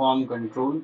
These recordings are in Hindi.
फॉर्म कंट्रोल,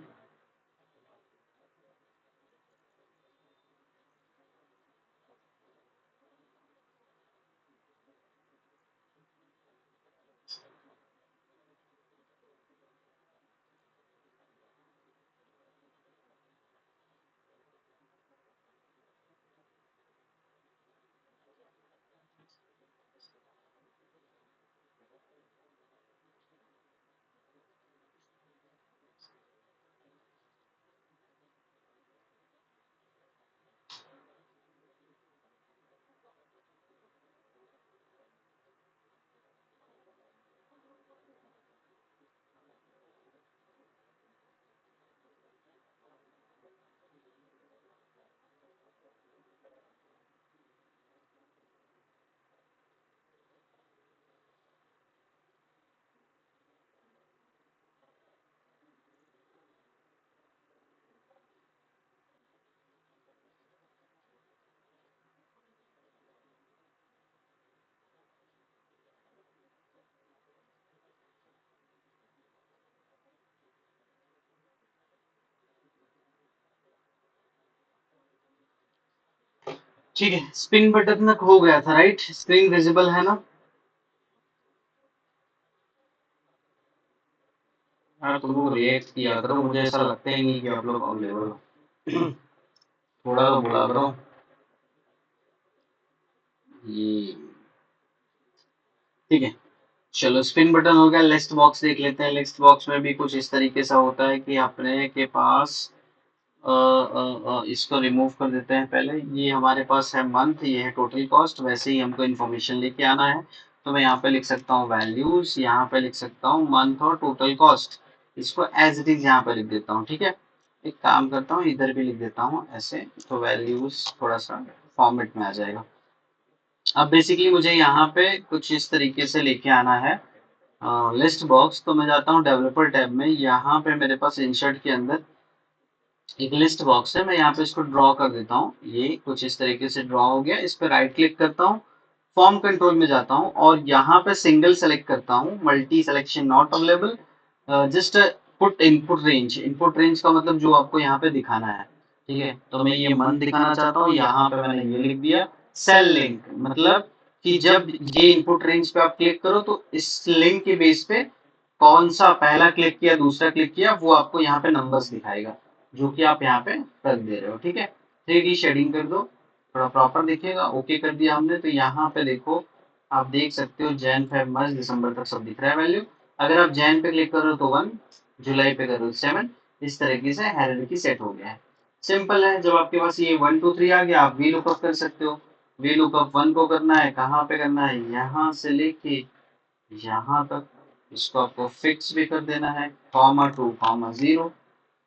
ठीक है। स्पिन बटन तक हो गया था, राइट? स्क्रीन विजिबल है ना? यार तुम लोग रिएक्ट किया करो, मुझे ऐसा लगता ही नहीं कि आप लोग अवेलेबल हो। थोड़ा तो बोला करो। ये ठीक है, चलो स्पिन बटन हो गया। लिस्ट बॉक्स देख लेते हैं। लिस्ट बॉक्स में भी कुछ इस तरीके से होता है कि अपने के पास इसको रिमूव कर देते हैं पहले। ये हमारे पास है मंथ, ये है टोटल कॉस्ट। वैसे ही हमको इन्फॉर्मेशन लेके आना है, तो मैं यहाँ पे लिख सकता हूँ वैल्यूज, यहाँ पे लिख सकता हूँ मंथ और टोटल कॉस्ट। इसको एज इट इज यहाँ पे लिख देता हूँ, ठीक है। एक काम करता हूँ, इधर भी लिख देता हूँ ऐसे, तो वैल्यूज थोड़ा सा फॉर्मेट में आ जाएगा। अब बेसिकली मुझे यहाँ पे कुछ इस तरीके से लेके आना है लिस्ट बॉक्स। तो मैं जाता हूँ डेवलपर टैब में, यहाँ पे मेरे पास इंसर्ट के अंदर एक लिस्ट बॉक्स है। मैं यहाँ पे इसको ड्रॉ कर देता हूँ। ये कुछ इस तरीके से ड्रॉ हो गया। इस पर राइट क्लिक करता हूँ, फॉर्म कंट्रोल में जाता हूँ और यहाँ पे सिंगल सेलेक्ट करता हूँ, multi selection not available. Just put input range. Input range का मतलब जो आपको यहाँ पे दिखाना है, ठीक है। तो मैं ये मंथ दिखाना चाहता हूँ, यहाँ पे मैंने ये लिख दिया। सेल लिंक मतलब कि जब ये इनपुट रेंज पे आप क्लिक करो तो इस लिंक के बेस पे कौन सा पहला क्लिक किया, दूसरा क्लिक किया, वो आपको यहाँ पे नंबर्स दिखाएगा, जो कि आप यहाँ पे रख दे रहे हो, ठीक है। 3D शेडिंग कर दो, थोड़ा प्रॉपर दिखेगा। ओके कर दिया हमने, तो यहाँ पे देखो, आप देख सकते हो जैन फेब मार्च दिसंबर तक सब दिख रहा है वैल्यू। अगर आप जैन पे क्लिक करो तो 1, जुलाई पे करो 7। इस तरीके से हायरार्की सेट हो गया है। सिंपल है। जब आपके पास ये 1 2 3 आ गया, आप वी लुकअप कर सकते हो। वी लुकअप 1 को करना है, कहाँ पे करना है, यहाँ से लेके यहाँ तक। इसको आपको फिक्स भी कर देना है, कॉमा 2 कॉमा 0।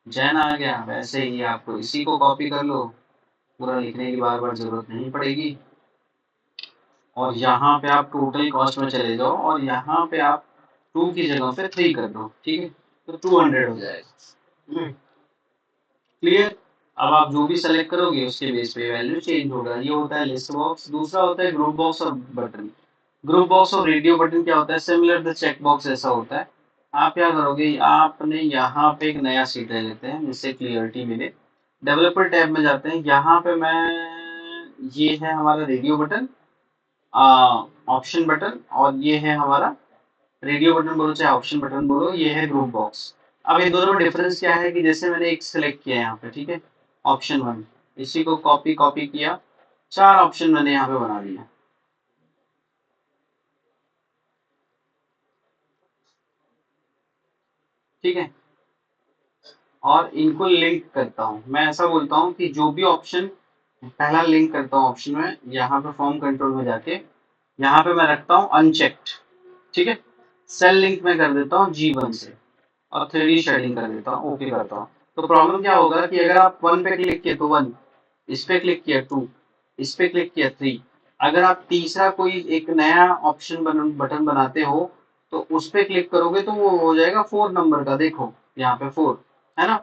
जैन आ गया। वैसे ही आपको इसी को कॉपी कर लो, पूरा लिखने की बार बार जरूरत नहीं पड़ेगी। और यहाँ पे आप टोटल कॉस्ट में चले जाओ और यहाँ पे आप 2 की जगह पे 3 कर दो, ठीक है। तो 200 हो जाएगा। क्लियर? अब आप जो भी सेलेक्ट करोगे उसके बेस पे वैल्यू चेंज होगा। ये होता है लिस्ट बॉक्स। दूसरा होता है ग्रुप बॉक्स और बटन। ग्रुप बॉक्स और रेडियो बटन क्या होता है, सिमिलर द चेक बॉक्स ऐसा होता है। आप क्या करोगे, आपने यहाँ पे एक नया सीट ले लेते हैं जिससे क्लियरिटी मिले। डेवलपर टैब में जाते हैं, यहाँ पे मैं, ये है हमारा रेडियो बटन, ऑप्शन बटन, और ये है हमारा, रेडियो बटन बोलो चाहे ऑप्शन बटन बोलो, ये है ग्रुप बॉक्स। अब इन दोनों में डिफरेंस क्या है कि जैसे मैंने एक सेलेक्ट किया है यहाँ पे, ठीक है, ऑप्शन 1, इसी को कॉपी कॉपी किया, 4 ऑप्शन मैंने यहाँ पे बना दिया, ठीक है। और इनको लिंक करता हूँ। मैं ऐसा बोलता हूँ कि जो भी ऑप्शन पहला लिंक करता हूँ ऑप्शन में, यहाँ पे फॉर्म कंट्रोल में जाके यहाँ पे मैं रखता हूँ अनचेक्ड, ठीक है। सेल लिंक में कर देता हूँ G1 से और 3D शेडिंग कर देता हूँ, ओके करता हूँ। तो प्रॉब्लम क्या होगा कि अगर आप 1 पे क्लिक किए तो 1, इस पे क्लिक किया 2, इस पे क्लिक किया 3, अगर आप तीसरा कोई एक नया ऑप्शन बटन बनाते हो तो उस पे क्लिक करोगे तो वो हो जाएगा 4 नंबर का, देखो यहाँ पे 4 है ना।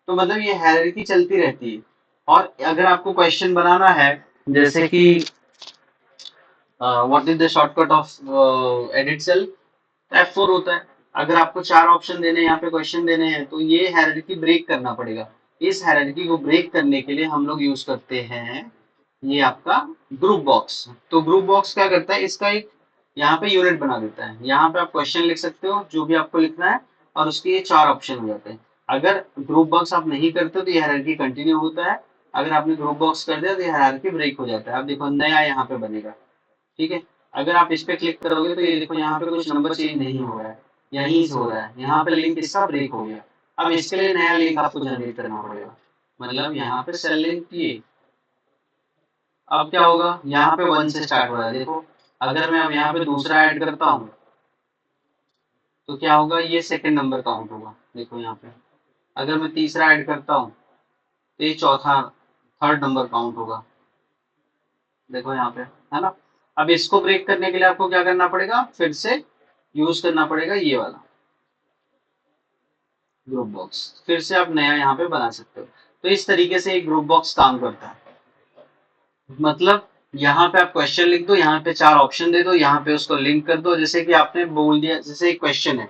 तो मतलब ये हायरार्की चलती रहती है। और अगर आपको क्वेश्चन बनाना है, जैसे कि what is the shortcut of edit cell, F4 होता है। अगर आपको 4 ऑप्शन देने हैं, यहाँ पे क्वेश्चन देने हैं, तो ये हायरार्की ब्रेक करना पड़ेगा। इस हायरार्की को ब्रेक करने के लिए हम लोग यूज करते हैं ये आपका ग्रुप बॉक्स। तो ग्रुप बॉक्स क्या करता है, इसका एक यहाँ पे यूनिट बना देता है। यहाँ पे आप क्वेश्चन लिख सकते हो जो भी आपको लिखना है, और उसके ये 4 ऑप्शन हो जाते हैं। अगर ग्रुप बॉक्स आप नहीं करते हो तो ये हायरार्की कंटिन्यू होता है। अगर आपने ग्रुप बॉक्स कर दिया तो ये हायरार्की ब्रेक हो जाता है। अब देखो नया यहाँ पे बनेगा, ठीक है। अगर आप इस पे क्लिक करोगे तो ये देखो यहाँ पे कुछ नंबर चेंज नहीं हो रहा है, यहीं से हो रहा है। यहाँ पे लिंक इसका ब्रेक हो गया। अब इसके लिए नया लिंक आपको जनरेट करना पड़ेगा। मतलब यहाँ पे सेल लिंक किए, अब क्या होगा, यहाँ पे 1 से स्टार्ट हो रहा है देखो। अगर मैं अब यहाँ पे दूसरा ऐड करता हूँ तो क्या होगा, ये सेकंड नंबर काउंट होगा। देखो यहाँ पे अगर मैं तीसरा ऐड करता हूँ तो ये चौथा, थर्ड नंबर काउंट होगा। देखो यहाँ पे, है ना। अब इसको ब्रेक करने के लिए आपको क्या करना पड़ेगा, फिर से यूज करना पड़ेगा ये वाला ग्रुप बॉक्स। फिर से आप नया यहाँ पे बना सकते हो। तो इस तरीके से एक ग्रुप बॉक्स काम करता है। मतलब यहाँ पे आप क्वेश्चन लिख दो, यहाँ पे 4 ऑप्शन दे दो, यहाँ पे उसको लिंक कर दो। जैसे कि आपने बोल दिया, जैसे एक क्वेश्चन है,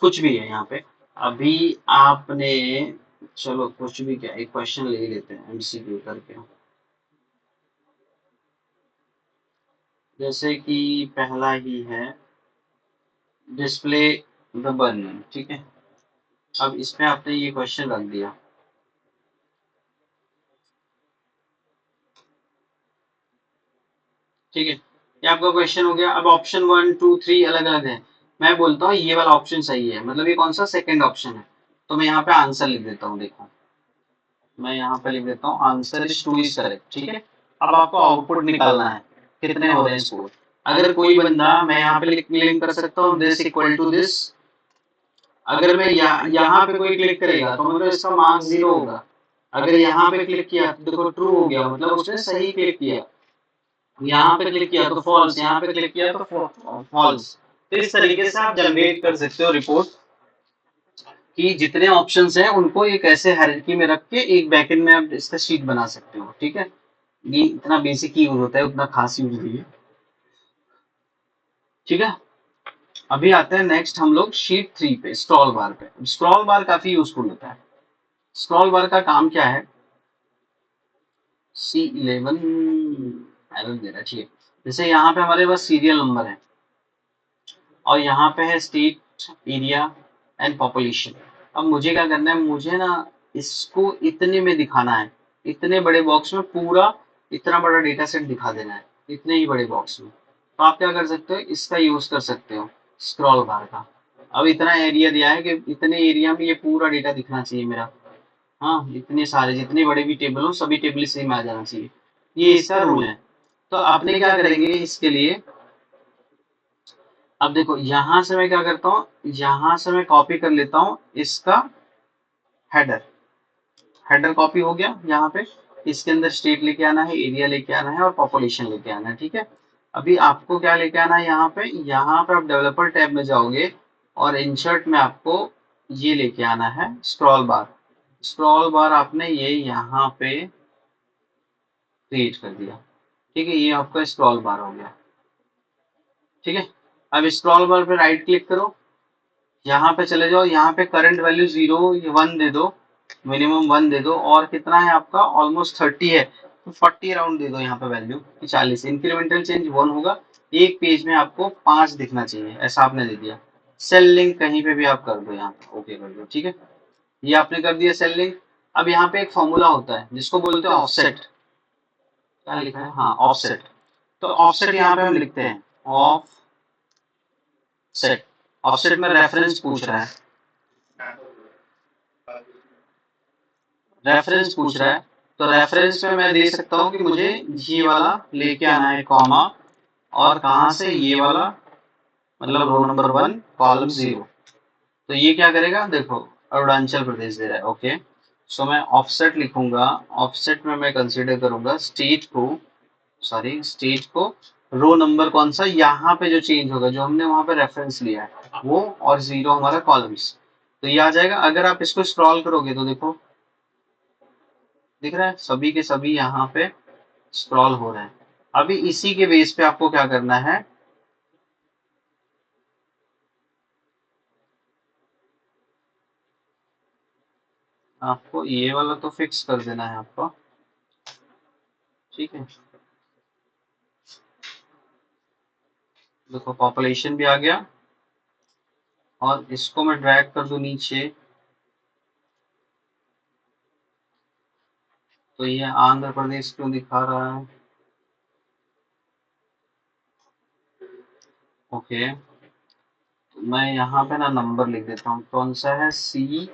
कुछ भी है यहाँ पे, अभी आपने, चलो कुछ भी क्या, एक क्वेश्चन ले लेते हैं एमसीक्यू करके। जैसे कि पहला ही है डिस्प्ले द बर्निंग, ठीक है। अब इसमें आपने ये क्वेश्चन रख दिया, ठीक है। ये आपका क्वेश्चन हो गया। अब ऑप्शन 1 2 3 अलग अलग है। मैं बोलता हूँ ये वाला ऑप्शन सही है, मतलब ये कौन सा सेकंड ऑप्शन है। तो मैं यहाँ पे आंसर लिख देता हूँ। देखो मैं यहाँ पे लिख देता हूँ आंसर इज 2 इज करेक्ट, ठीक है। अब आपको आउटपुट निकालना है, कितने हो रहे हैं स्कोर। अगर कोई बंदा, मैं यहाँ पे लिंक कर सकता हूँ दिस इक्वल टू दिस। अगर मैं यहाँ पे कोई क्लिक करेगा तो मतलब इसका मार्क्स 0 होगा। अगर यहाँ पे क्लिक किया तो देखो ट्रू हो गया, मतलब उसने सही क्लिक किया। यहाँ पे क्लिक किया तो फॉल्स, यहाँ पे क्लिक किया तो फॉल्स। तो इस तरीके से आप जनरेट कर सकते हो रिपोर्ट कि जितने ऑप्शंस हैं उनको एक ऐसे हायरार्की में रख के एक बैकएंड में आप इसका शीट बना सकते हो, ठीक है। ये इतना बेसिक यूज होता है, उतना खास यूज नहीं है, ठीक है। अभी आते हैं नेक्स्ट हम लोग शीट 3 पे, स्क्रॉल बार पे। स्क्रॉल बार काफी यूजफुल होता है। स्क्रॉल बार का काम क्या है, C11 एरर दे रहा है, ठीक है। जैसे यहाँ पे हमारे पास सीरियल नंबर है और यहाँ पे है स्टेट, एरिया एंड पॉपुलेशन। अब मुझे क्या करना है, मुझे ना इसको इतने में दिखाना है, इतने बड़े बॉक्स में पूरा इतना बड़ा डेटा सेट दिखा देना है, इतने ही बड़े बॉक्स में। तो आप क्या कर सकते हो, इसका यूज कर सकते हो, स्क्रॉल बार का। अब इतना एरिया दिया है कि इतने एरिया में ये पूरा डेटा दिखना चाहिए मेरा। हाँ, इतने सारे जितने बड़े भी टेबल हो सभी टेबल इसी में आ जाना चाहिए, ये इसका रूल है। तो आपने क्या करेंगे इसके लिए, अब देखो यहां से मैं क्या करता हूँ, यहां से मैं कॉपी कर लेता हूँ इसका हेडर। हेडर कॉपी हो गया यहाँ पे। इसके अंदर स्टेट लेके आना है, एरिया लेके आना है और पॉपुलेशन लेके आना है, ठीक है। अभी आपको क्या लेके आना है यहाँ पे आप डेवलपर टैब में जाओगे और इंसर्ट में आपको ये लेके आना है स्क्रॉल बार। स्क्रॉल बार आपने ये यहाँ पे क्रिएट कर दिया, ठीक है। ये आपका स्क्रॉल बार हो गया, ठीक है। अब स्क्रॉल बार पे राइट क्लिक करो, यहाँ पे चले जाओ, यहाँ पे करंट वैल्यू 0 1 दे दो, मिनिमम 1 दे दो, और कितना है आपका ऑलमोस्ट 30 है तो 40 राउंड दे दो यहाँ पे वैल्यू 40। इंक्रीमेंटल चेंज 1 होगा। एक पेज में आपको 5 दिखना चाहिए, ऐसा आपने दे दिया। सेल लिंक कहीं पे भी आप कर दो, यहाँ पे ओके कर दो, ठीक है। ये आपने कर दिया सेल लिंक। अब यहाँ पे एक फॉर्मूला होता है जिसको बोलते हैं ऑफसेट। क्या लिखा है, हाँ ऑफसेट। तो ऑफसेट यहाँ पे हम लिखते हैं ऑफ सेट। ऑफसेट में रेफरेंस पूछ रहा है, रेफरेंस पूछ रहा है। तो रेफरेंस में मैं दे सकता हूँ कि मुझे ये वाला लेके आना है कॉमा, और कहाँ से, ये वाला, मतलब रो नंबर 1 कॉलम 0। तो ये क्या करेगा, देखो अरुणाचल प्रदेश दे रहा है, ओके। सो मैं ऑफसेट लिखूंगा। ऑफसेट में मैं कंसीडर करूंगा स्टेट को, सॉरी स्टेट को, रो नंबर कौन सा, यहाँ पे जो चेंज होगा जो हमने वहां पे रेफरेंस लिया है वो, और 0 हमारा कॉलम्स। तो ये आ जाएगा। अगर आप इसको स्क्रॉल करोगे तो देखो दिख रहा है सभी के सभी यहाँ पे स्क्रॉल हो रहे हैं। अभी इसी के बेस पे आपको क्या करना है, आपको ये वाला तो फिक्स कर देना है आपको, ठीक है। देखो पॉपुलेशन भी आ गया, और इसको मैं ड्रैग कर दूं नीचे, तो ये आंध्र प्रदेश क्यों दिखा रहा है? ओके, तो मैं यहाँ पे ना नंबर लिख देता हूँ, कौन सा है, C10।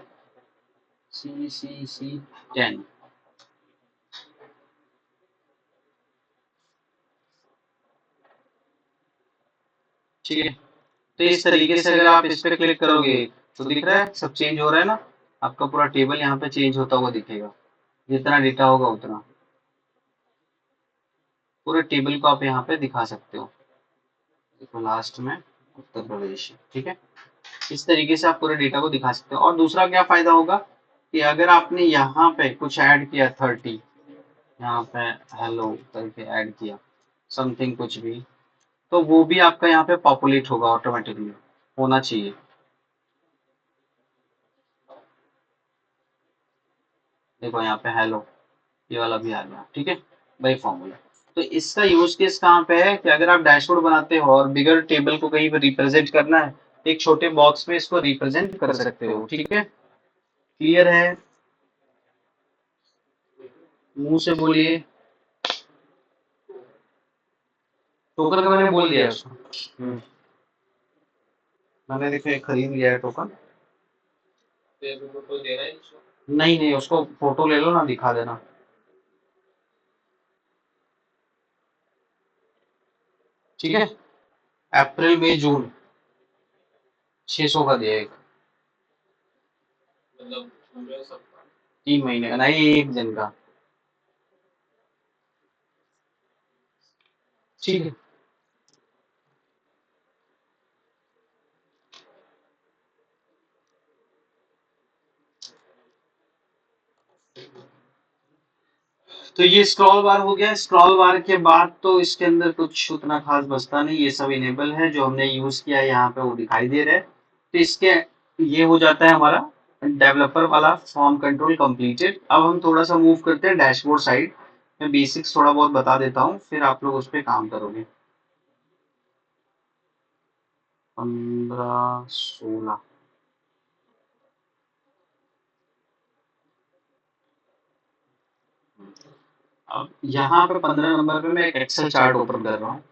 ठीक है, तो इस तरीके से अगर आप इस पे क्लिक करोगे तो दिख रहा है सब चेंज हो रहा है ना, आपका पूरा टेबल यहाँ पे चेंज होता हुआ दिखेगा, जितना डेटा होगा उतना, पूरे टेबल को आप यहाँ पे दिखा सकते हो। देखो लास्ट में उत्तर प्रदेश, ठीक है। इस तरीके से आप पूरे डेटा को दिखा सकते हो। और दूसरा क्या फायदा होगा कि अगर आपने यहाँ पे कुछ ऐड किया 30, यहाँ पे हेलो करके ऐड किया समथिंग कुछ भी, तो वो भी आपका यहाँ पे पॉपुलेट होगा ऑटोमेटिकली, होना चाहिए। देखो यहाँ पे हेलो, ये वाला भी आ गया, ठीक है, वही फॉर्मूला। तो इसका यूज केस कहाँ पे है कि अगर आप डैशबोर्ड बनाते हो और बिगर टेबल को कहीं पर रिप्रेजेंट करना है, एक छोटे बॉक्स में इसको रिप्रेजेंट कर सकते हो, ठीक है। क्लियर है? मुंह से बोलिए। टोकन का मैंने बोल दिया उसको। मैंने देखो एक खरीद लिया है टोकन। नहीं नहीं, उसको फोटो ले लो ना, दिखा देना। ठीक है, अप्रैल मई जून 600 का दिया एक, 3 महीने का नहीं, एक दिन का। ठीक है, तो ये स्क्रॉल बार हो गया। स्क्रॉल बार के बाद तो इसके अंदर कुछ उतना खास बचता नहीं, ये सब इनेबल है जो हमने यूज किया है यहाँ पे वो दिखाई दे रहा है। तो इसके ये हो जाता है हमारा डेवलपर वाला फॉर्म कंट्रोल कंप्लीटेड। अब हम थोड़ा सा मूव करते हैं डैशबोर्ड साइड। मैं बेसिक्स थोड़ा बहुत बता देता हूँ, फिर आप लोग उस पर काम करोगे। 15 16। अब यहाँ पे 15 नंबर पे मैं एक एक्सेल चार्ट ओपन कर रहा हूँ।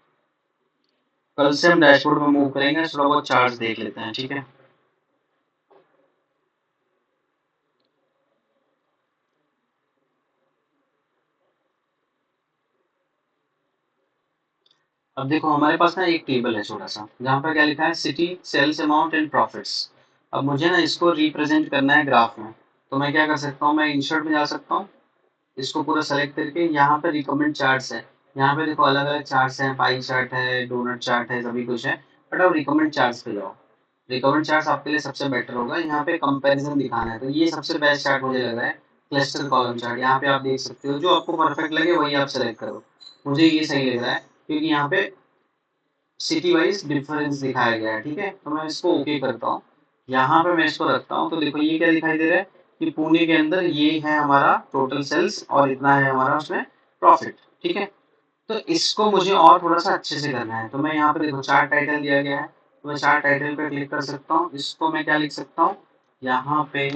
कल से हम डैशबोर्ड में मूव करेंगे, थोड़ा बहुत चार्ट देख लेते हैं, ठीक है। अब देखो हमारे पास ना एक टेबल है छोटा सा, जहाँ पर क्या लिखा है, city sales amount and profits. अब मुझे ना इसको रिप्रेजेंट करना है ग्राफ में, तो मैं क्या कर सकता हूँ, मैं इंसर्ट में जा सकता हूँ, इसको पूरा सेलेक्ट करके यहाँ पे रिकमेंड चार्ट्स है। यहाँ पे देखो अलग अलग चार्ट्स हैं, पाई चार्ट है, डोनट चार्ट है, सभी कुछ है। बट अब रिकमेंड चार्ट्स पे जाओ। रिकमेंड चार्ट्स आपके लिए सबसे बेटर होगा, यहाँ पे कंपैरिजन दिखाना है, तो ये सबसे बेस्ट चार्ट मुझे लग रहा है। क्लस्टर कॉलम चार्ट यहाँ पे आप देख सकते हो, जो आपको परफेक्ट लगे वही आप सेलेक्ट करो। मुझे ये सही लग रहा है, क्योंकि यहाँ पे सिटी वाइज डिफरेंस दिखाया गया है, ठीक है। तो मैं इसको ओके करता हूँ, यहाँ पे मैं इसको रखता हूँ। तो देखो ये क्या दिखाई दे रहा है कि पुणे के अंदर ये है हमारा टोटल सेल्स और इतना है हमारा उसमें प्रॉफिट, ठीक है। तो इसको मुझे और थोड़ा सा अच्छे से करना है, तो मैं यहाँ पे देखो चार्ट टाइटल दिया गया है, तो मैं चार्ट टाइटल पे क्लिक कर सकता हूँ। इसको मैं क्या लिख सकता हूँ, यहाँ पे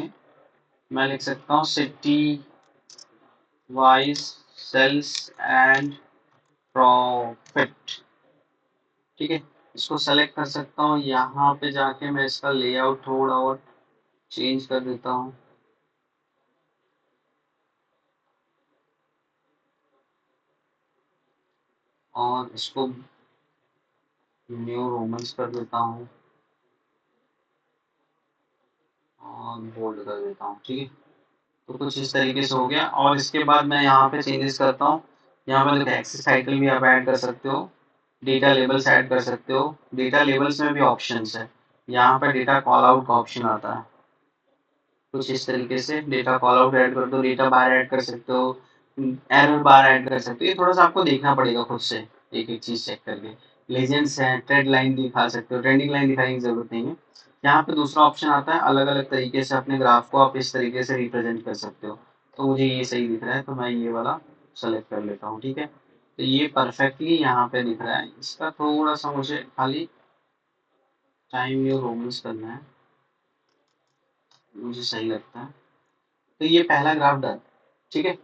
मैं लिख सकता हूँ city wise sales and profit, ठीक है। इसको सेलेक्ट कर सकता हूँ, यहाँ पे जाके मैं इसका लेआउट थोड़ा और चेंज कर देता हूँ, और इसको न्यू रोमन्स कर देता हूँ और बोल्ड कर देता हूँ, ठीक है। तो कुछ इस तरीके से हो गया। और इसके बाद मैं यहाँ पे चेंजेस करता हूँ। यहाँ पे देखो एक्सेस टाइटल भी आप ऐड कर सकते हो, डेटा लेबल्स ऐड कर सकते हो। डेटा लेबल्स में भी ऑप्शंस है, यहाँ पे डेटा कॉल आउट का ऑप्शन आता है। कुछ इस तरीके से डेटा कॉल आउट ऐड कर दो, डेटा बार ऐड कर सकते हो, एरर बार ऐड कर सकते हो। ये थोड़ा सा आपको देखना पड़ेगा खुद से, एक एक चीज चेक करके। लेजेंड्स है, ट्रेड लाइन दिखा सकते हो, ट्रेंडिंग लाइन दिखाने की जरूरत नहीं है। यहाँ पे दूसरा ऑप्शन आता है अलग अलग तरीके से अपने ग्राफ को आप इस तरीके से रिप्रेजेंट कर सकते हो। तो मुझे ये सही दिख रहा है तो मैं ये वाला सेलेक्ट कर लेता हूँ। ठीक है, तो ये परफेक्टली यहाँ पे दिख रहा है। इसका थोड़ा सा मुझे खाली टाइम न्यू रोमन्स करना है, मुझे सही लगता है। तो ये पहला ग्राफ डन। ठीक है,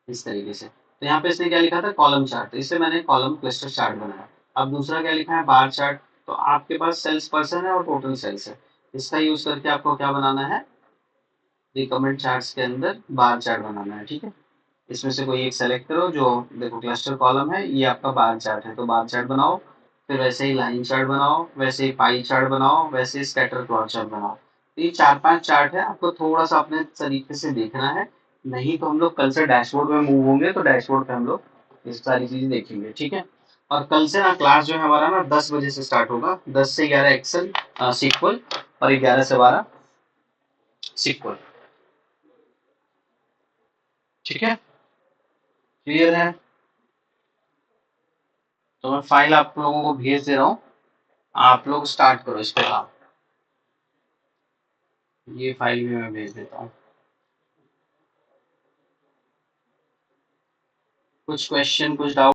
इस तरीके से। तो यहाँ पे इसने क्या लिखा था, कॉलम चार्ट, तो इससे मैंने कॉलम क्लस्टर चार्ट बनाया। अब दूसरा क्या लिखा है, बार चार्ट। तो आपके पास सेल्स पर्सन है और टोटल सेल्स है, इसका यूज करके आपको क्या बनाना है, रिकमेंड चार्ट्स के अंदर बार चार्ट बनाना है। ठीक है, इसमें से कोई एक सेलेक्ट करो। जो देखो क्लस्टर कॉलम है, ये आपका बार चार्ट है, तो बार चार्ट बनाओ। फिर वैसे ही लाइन चार्ट बनाओ, वैसे ही पाई चार्ट बनाओ, वैसे ही स्कैटर प्लॉट चार्ट बनाओ। तो ये 4-5 चार्ट है, आपको थोड़ा सा अपने तरीके से देखना है। नहीं तो हम लोग कल से डैशबोर्ड में मूव होंगे, तो डैशबोर्ड पे हम लोग इस सारी चीजें देखेंगे। ठीक है, और कल से ना क्लास जो है हमारा ना 10 बजे से स्टार्ट होगा। 10 से 11 एक्सेल सीक्वल, और 11 से 12 सीक्वल। ठीक है, क्लियर है? तो मैं फाइल आप लोगों को भेज दे रहा हूँ, आप लोग स्टार्ट करो इस पे काम। ये फाइल भी मैं भेज देता हूँ। कुछ क्वेश्चन, कुछ डाउट?